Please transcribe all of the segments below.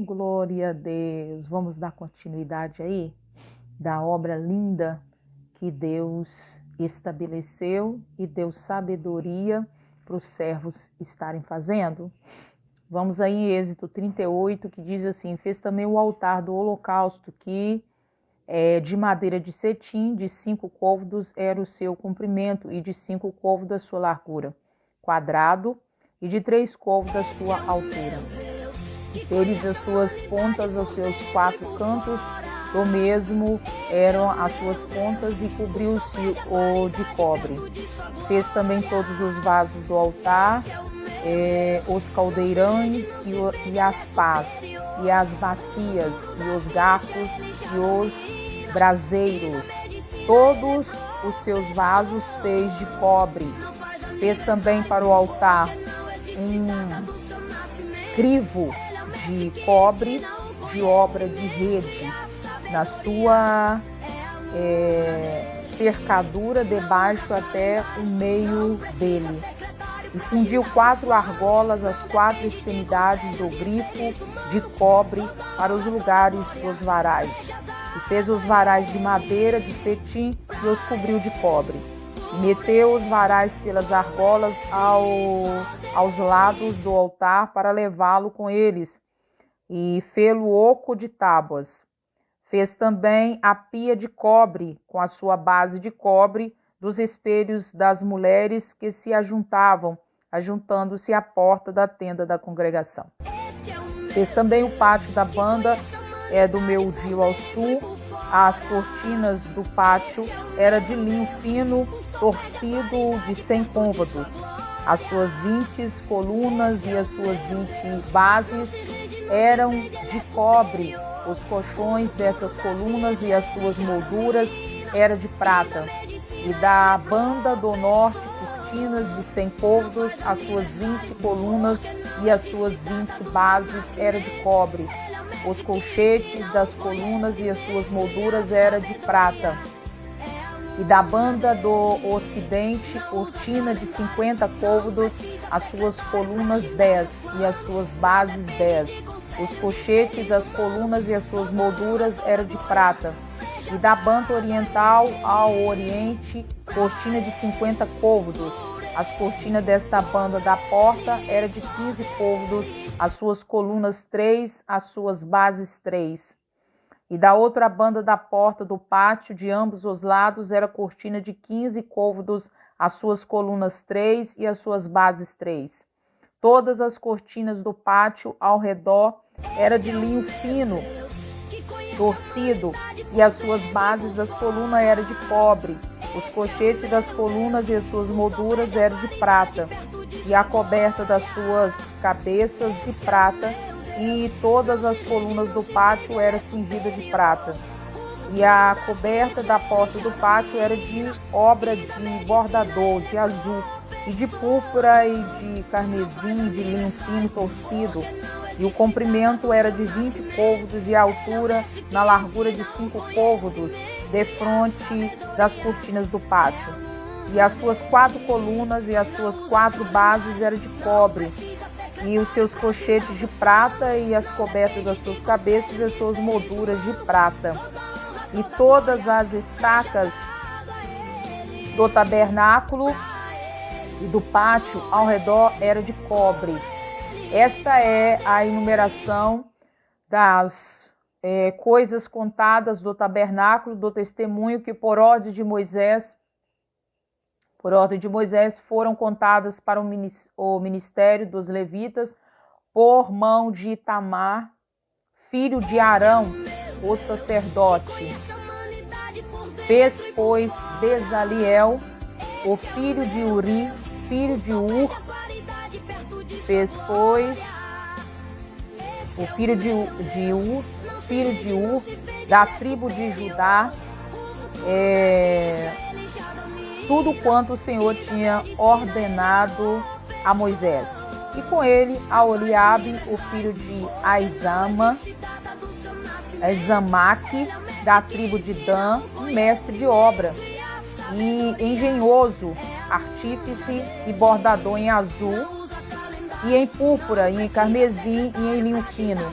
glória a Deus. Vamos dar continuidade aí da obra linda que Deus estabeleceu e deu sabedoria para os servos estarem fazendo. Vamos aí em Êxodo 38, que diz assim: fez também o altar do holocausto, que de madeira de cetim, de 5 côvados era o seu comprimento, e de 5 côvados a sua largura, quadrado, e de 3 côvados a sua altura. Fez as suas pontas aos seus 4 cantos, do mesmo eram as suas pontas, e cobriu-se o de cobre. Fez também todos os vasos do altar, os caldeirões e as pás, e as bacias, e os garfos, e os braseiros. Todos os seus vasos fez de cobre. Fez também para o altar um crivo de cobre, de obra de rede, na sua cercadura debaixo até o meio dele. E fundiu 4 argolas, as 4 extremidades do grifo de cobre para os lugares dos varais. E fez os varais de madeira de cetim e os cobriu de cobre. E meteu os varais pelas argolas aos lados do altar para levá-lo com eles, e fê-lo oco de tábuas. Fez também a pia de cobre, com a sua base de cobre, dos espelhos das mulheres que se ajuntavam, ajuntando-se à porta da tenda da congregação. Fez também o pátio da banda do meio-dia ao sul. As cortinas do pátio eram de linho fino, torcido de 100 côvados. As suas 20 colunas e as suas 20 bases eram de cobre. Os colchões dessas colunas e as suas molduras eram de prata. E da banda do norte, cortinas de 100 côvados, as suas 20 colunas e as suas 20 bases eram de cobre. Os colchetes das colunas e as suas molduras eram de prata. E da banda do ocidente, cortina de 50 côvados, as suas colunas 10 e as suas bases 10. Os colchetes, as colunas e as suas molduras eram de prata. E da banda oriental ao oriente, cortina de 50 côvados. As cortinas desta banda da porta eram de 15 côvados, as suas colunas 3, as suas bases 3. E da outra banda da porta do pátio, de ambos os lados, era cortina de 15 côvados, as suas colunas 3 e as suas bases 3. Todas as cortinas do pátio ao redor eram de linho fino, torcido, e as suas bases das colunas eram de cobre. Os colchetes das colunas e as suas molduras eram de prata, e a coberta das suas cabeças de prata, e todas as colunas do pátio eram cingidas de prata. E a coberta da porta do pátio era de obra de bordador, de azul, e de púrpura, e de carmesim, de linho fino torcido. E o comprimento era de 20 côvados e a altura na largura de 5 côvados, defronte das cortinas do pátio. E as suas 4 colunas e as suas 4 bases eram de cobre, e os seus colchetes de prata, e as cobertas das suas cabeças e as suas molduras de prata. E todas as estacas do tabernáculo e do pátio ao redor eram de cobre. Esta é a enumeração das coisas contadas do tabernáculo do testemunho, que por ordem de Moisés foram contadas para o ministério dos levitas por mão de Itamar, filho de Arão, o sacerdote. Fez, pois, Bezaliel, o filho de Uri, filho de Ur. Fez, pois, o filho de Ur, da tribo de Judá, tudo quanto o Senhor tinha ordenado a Moisés. E com ele a Oliabe, o filho de Aizamaque, da tribo de Dan, um mestre de obra, e engenhoso, artífice e bordador em azul, e em púrpura, e em carmesim, e em linho fino.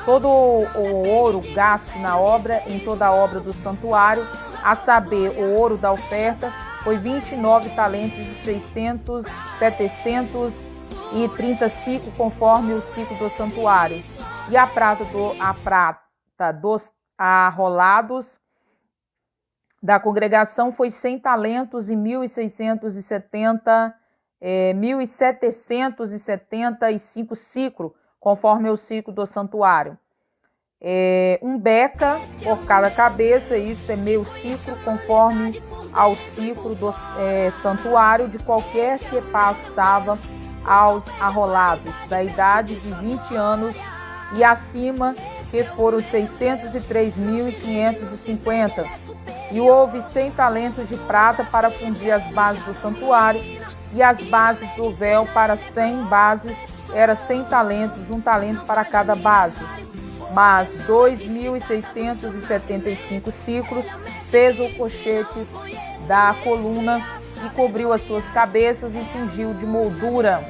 todo o ouro gasto na obra, em toda a obra do santuário, a saber, o ouro da oferta, foi 29 talentos e 600, 730 conforme o ciclo do santuário. E a prata dos arrolados da congregação foi 100 talentos e 1.775 ciclos, conforme o ciclo do santuário. Um beca por cada cabeça, isso é meio ciclo, conforme ao ciclo do santuário de qualquer que passava aos arrolados, da idade de 20 anos e acima, que foram 603.550. E houve 100 talentos de prata para fundir as bases do santuário, e as bases do véu para 100 bases, era 100 talentos, um talento para cada base. Mas 2.675 ciclos fez o cochete da coluna e cobriu as suas cabeças e cingiu de moldura.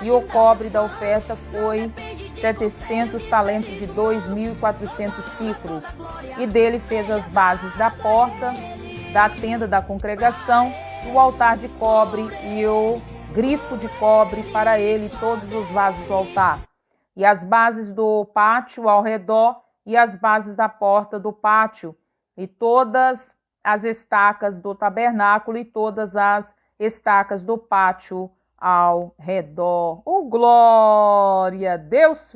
E o cobre da oferta foi 700 talentos de 2.400 ciclos. E dele fez as bases da porta, da tenda da congregação, o altar de cobre e o grifo de cobre para ele, todos os vasos do altar. E as bases do pátio ao redor e as bases da porta do pátio, e todas as estacas do tabernáculo e todas as estacas do pátio ao redor. Oh, glória a Deus!